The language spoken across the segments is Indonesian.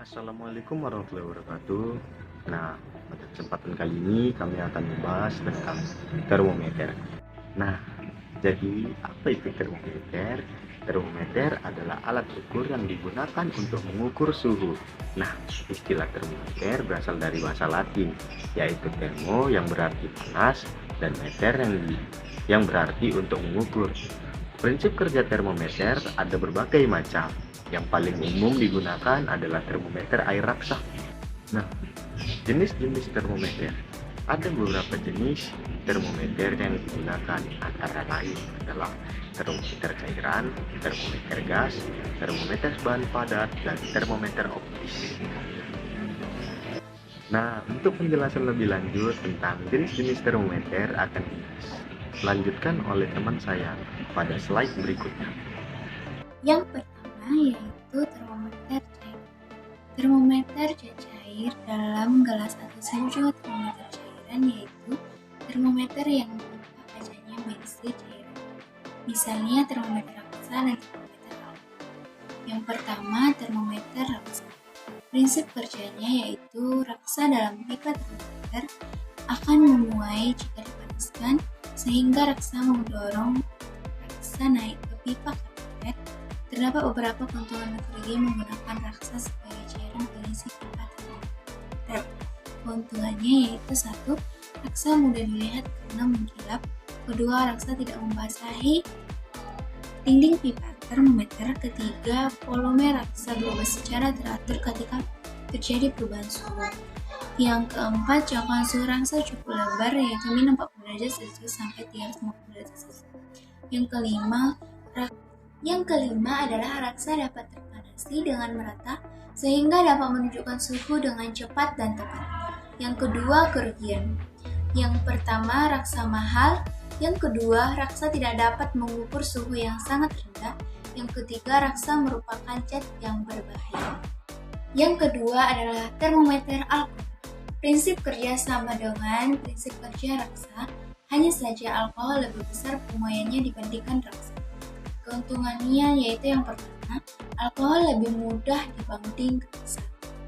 Assalamualaikum warahmatullahi wabarakatuh. Nah, pada kesempatan kali ini kami akan membahas tentang termometer. Nah, jadi apa itu termometer? Termometer adalah alat ukur yang digunakan untuk mengukur suhu. Nah, istilah termometer berasal dari bahasa Latin, yaitu thermo yang berarti panas dan meter yang berarti untuk mengukur. Prinsip kerja termometer ada berbagai macam. Yang paling umum digunakan adalah termometer air raksa. Nah, jenis-jenis termometer. Ada beberapa jenis termometer yang digunakan, antara lain adalah termometer cairan, termometer gas, termometer bahan padat, dan termometer optis. Nah, untuk penjelasan lebih lanjut tentang jenis-jenis termometer akan dilanjutkan oleh teman saya pada slide berikutnya. Yang pertama yaitu termometer cair. Termometer cair dalam gelas atau juga termometer cairan yaitu termometer yang berupa kacanya berisi cairan. Misalnya termometer raksa dan termometer alkohol. Yang pertama termometer raksa. Prinsip kerjanya yaitu raksa dalam pipa termometer akan memuai jika dipanaskan sehingga raksa mendorong raksa naik ke pipa karet. Terdapat beberapa keuntungan metodologi menggunakan raksa sebagai cairan pengisi pipa termometer. Keuntungannya yaitu 1. Raksa mudah dilihat karena mengkilap. Kedua, raksa tidak membasahi dinding pipa termometer. Ketiga, volume raksa berubah secara teratur ketika terjadi perubahan suhu. Yang keempat, jangkauan suhu raksa cukup lebar yaitu minus 40 derajat Celcius sampai 350 derajat Celcius. Yang kelima adalah raksa dapat terpanasi dengan merata sehingga dapat menunjukkan suhu dengan cepat dan tepat. Yang kedua, kerugian. Yang pertama, raksa mahal. Yang kedua, raksa tidak dapat mengukur suhu yang sangat rendah. Yang ketiga, raksa merupakan zat yang berbahaya. Yang kedua adalah termometer alkohol. Prinsip kerja sama dengan prinsip kerja raksa, hanya saja alkohol lebih besar pemuaiannya dibandingkan raksa. Keuntungannya yaitu yang pertama, alkohol lebih mudah dibanding raksa.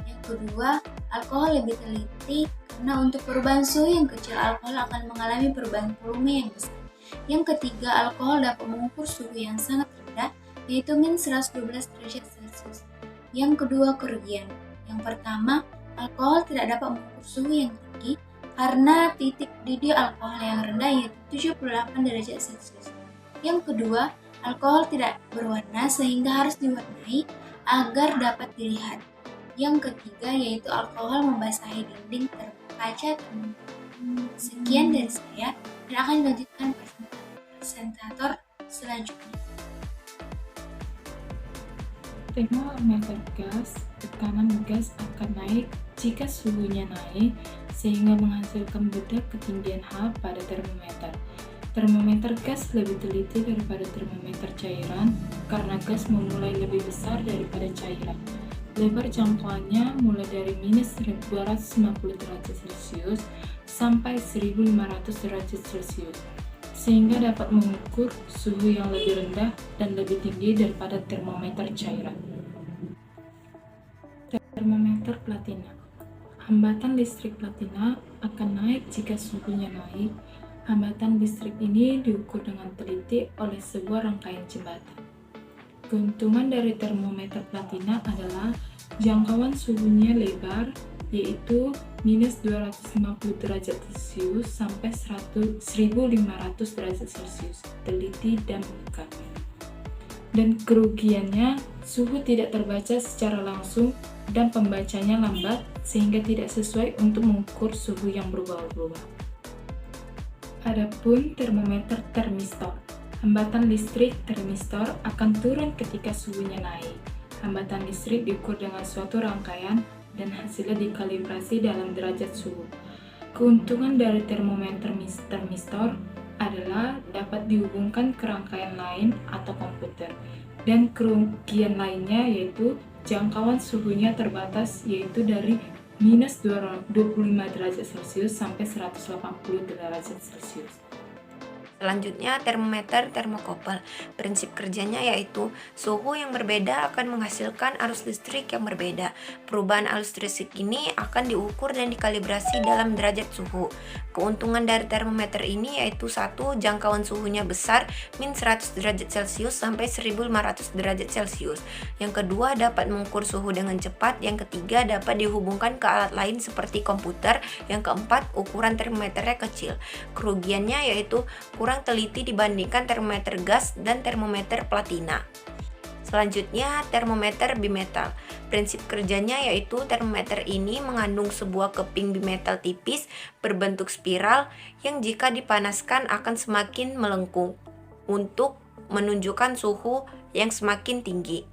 Yang kedua, alkohol lebih teliti karena untuk perubahan suhu yang kecil alkohol akan mengalami perubahan volume yang besar. Yang ketiga, alkohol dapat mengukur suhu yang sangat rendah yaitu min 112 derajat Celcius. Yang kedua, kerugian. Yang pertama, alkohol tidak dapat mengukur suhu yang tinggi karena titik didih alkohol yang rendah yaitu 78 derajat Celcius. Yang kedua, alkohol tidak berwarna sehingga harus diwarnai agar dapat dilihat. Yang ketiga yaitu alkohol membasahi dinding kaca termometer. Sekian dari saya dan akan dilanjutkan presentator selanjutnya. Termometer gas, tekanan gas akan naik jika suhunya naik sehingga menghasilkan bedak ketinggian H pada termometer. Termometer gas lebih teliti daripada termometer cairan karena gas memulai lebih besar daripada cairan. Lebar jangkauannya mulai dari minus 250 derajat Celcius sampai 1500 derajat Celcius, sehingga dapat mengukur suhu yang lebih rendah dan lebih tinggi daripada termometer cairan. Termometer platina. Hambatan listrik platina akan naik jika suhunya naik. Hambatan listrik ini diukur dengan teliti oleh sebuah rangkaian jembatan. Keuntungan dari termometer platina adalah jangkauan suhunya lebar, yaitu minus 250 derajat Celcius sampai 1500 derajat Celcius, teliti dan bukan. Dan kerugiannya, suhu tidak terbaca secara langsung dan pembacanya lambat sehingga tidak sesuai untuk mengukur suhu yang berubah-ubah. Adapun termometer termistor. Hambatan listrik termistor akan turun ketika suhunya naik. Hambatan listrik diukur dengan suatu rangkaian dan hasilnya dikalibrasi dalam derajat suhu. Keuntungan dari termometer termistor adalah dapat dihubungkan ke rangkaian lain atau komputer. Dan kerugian lainnya yaitu jangkauan suhunya terbatas yaitu dari minus 25 derajat Celcius sampai 180 derajat Celcius. Selanjutnya, termometer termokopel. Prinsip kerjanya yaitu suhu yang berbeda akan menghasilkan arus listrik yang berbeda. Perubahan arus listrik ini akan diukur dan dikalibrasi dalam derajat suhu. Keuntungan dari termometer ini yaitu satu, jangkauan suhunya besar, min 100 derajat Celcius sampai 1500 derajat Celcius. Yang kedua, dapat mengukur suhu dengan cepat. Yang ketiga, dapat dihubungkan ke alat lain seperti komputer. Yang keempat, ukuran termometernya kecil. Kerugiannya yaitu kurang teliti dibandingkan termometer gas dan termometer platina. Selanjutnya, termometer bimetal. Prinsip kerjanya yaitu termometer ini mengandung sebuah keping bimetal tipis berbentuk spiral yang jika dipanaskan akan semakin melengkung untuk menunjukkan suhu yang semakin tinggi.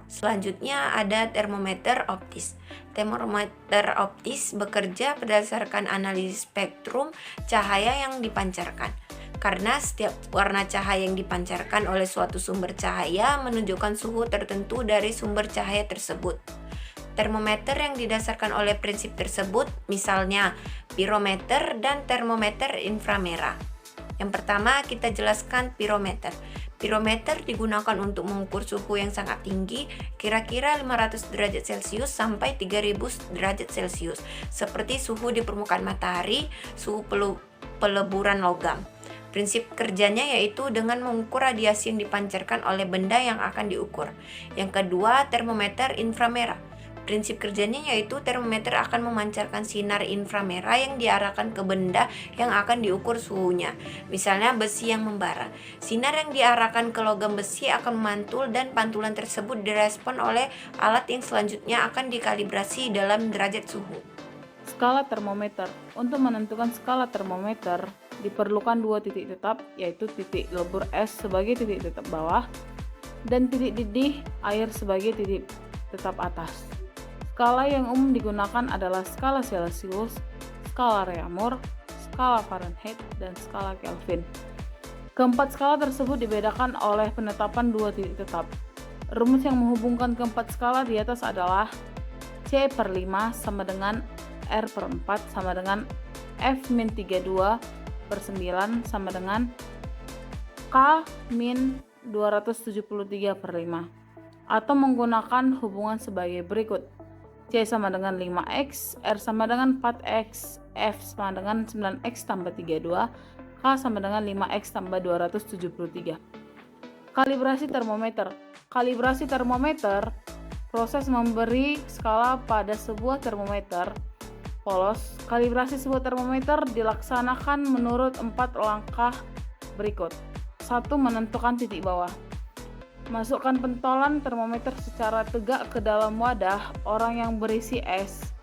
Selanjutnya ada termometer optis. Termometer optis bekerja berdasarkan analisis spektrum cahaya yang dipancarkan. Karena setiap warna cahaya yang dipancarkan oleh suatu sumber cahaya menunjukkan suhu tertentu dari sumber cahaya tersebut. Termometer yang didasarkan oleh prinsip tersebut misalnya pirometer dan termometer inframerah. Yang pertama kita jelaskan pirometer. Pirometer digunakan untuk mengukur suhu yang sangat tinggi, kira-kira 500 derajat Celcius sampai 3000 derajat Celcius, seperti suhu di permukaan matahari, suhu peleburan logam. Prinsip kerjanya yaitu dengan mengukur radiasi yang dipancarkan oleh benda yang akan diukur. Yang kedua, termometer inframerah. Prinsip kerjanya yaitu termometer akan memancarkan sinar inframerah yang diarahkan ke benda yang akan diukur suhunya. Misalnya besi yang membara. Sinar yang diarahkan ke logam besi akan memantul dan pantulan tersebut direspon oleh alat yang selanjutnya akan dikalibrasi dalam derajat suhu. Skala termometer. Untuk menentukan skala termometer, diperlukan dua titik tetap, yaitu titik lebur es sebagai titik tetap bawah dan titik didih air sebagai titik tetap atas. Skala yang umum digunakan adalah skala Celsius, skala Reaumur, skala Fahrenheit, dan skala Kelvin. Keempat skala tersebut dibedakan oleh penetapan dua titik tetap. Rumus yang menghubungkan keempat skala di atas adalah C/5 sama dengan R/4 sama dengan F-32/9 sama dengan K-273/5, atau menggunakan hubungan sebagai berikut. C sama dengan 5X, R sama dengan 4X, F sama dengan 9X tambah 32, K sama dengan 5X tambah 273. Kalibrasi termometer. Kalibrasi termometer, proses memberi skala pada sebuah termometer polos. Kalibrasi sebuah termometer dilaksanakan menurut 4 langkah berikut. 1. Menentukan titik bawah. Masukkan pentolan termometer secara tegak ke dalam wadah orang yang berisi es.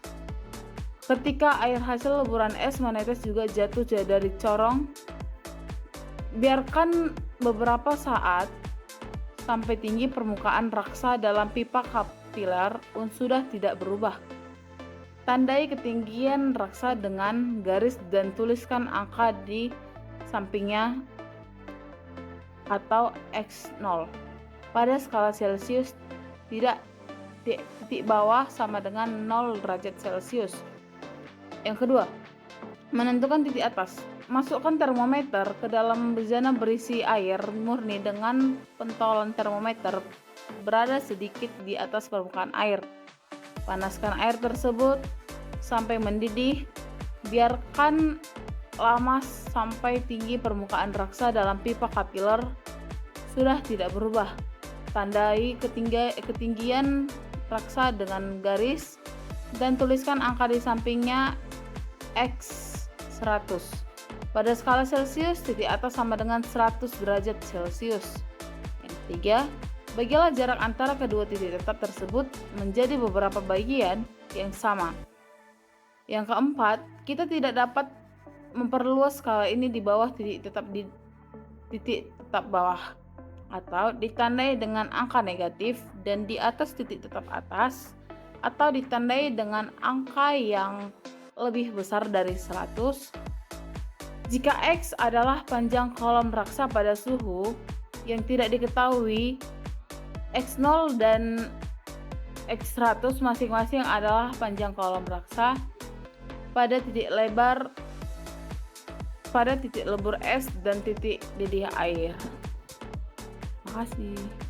Ketika air hasil leburan es menetes juga jatuh dari corong, biarkan beberapa saat sampai tinggi permukaan raksa dalam pipa kapiler sudah tidak berubah. Tandai ketinggian raksa dengan garis dan tuliskan angka di sampingnya atau X0. Pada skala Celsius, titik bawah sama dengan 0 derajat Celcius. Yang kedua, menentukan titik atas. Masukkan termometer ke dalam bejana berisi air murni dengan pentolan termometer berada sedikit di atas permukaan air. Panaskan air tersebut sampai mendidih. Biarkan lama sampai tinggi permukaan raksa dalam pipa kapiler sudah tidak berubah. Tandai ketinggian raksa dengan garis dan tuliskan angka di sampingnya X100. Pada skala Celsius, titik atas sama dengan 100 derajat Celcius. Yang ketiga, bagilah jarak antara kedua titik tetap tersebut menjadi beberapa bagian yang sama. Yang keempat, kita tidak dapat memperluas skala ini di bawah titik tetap bawah, atau ditandai dengan angka negatif, dan di atas titik tetap atas, atau ditandai dengan angka yang lebih besar dari 100. Jika X adalah panjang kolom raksa pada suhu yang tidak diketahui, X0 dan X100 masing-masing adalah panjang kolom raksa pada titik lebar pada titik lebur es dan titik didih air. Makasih.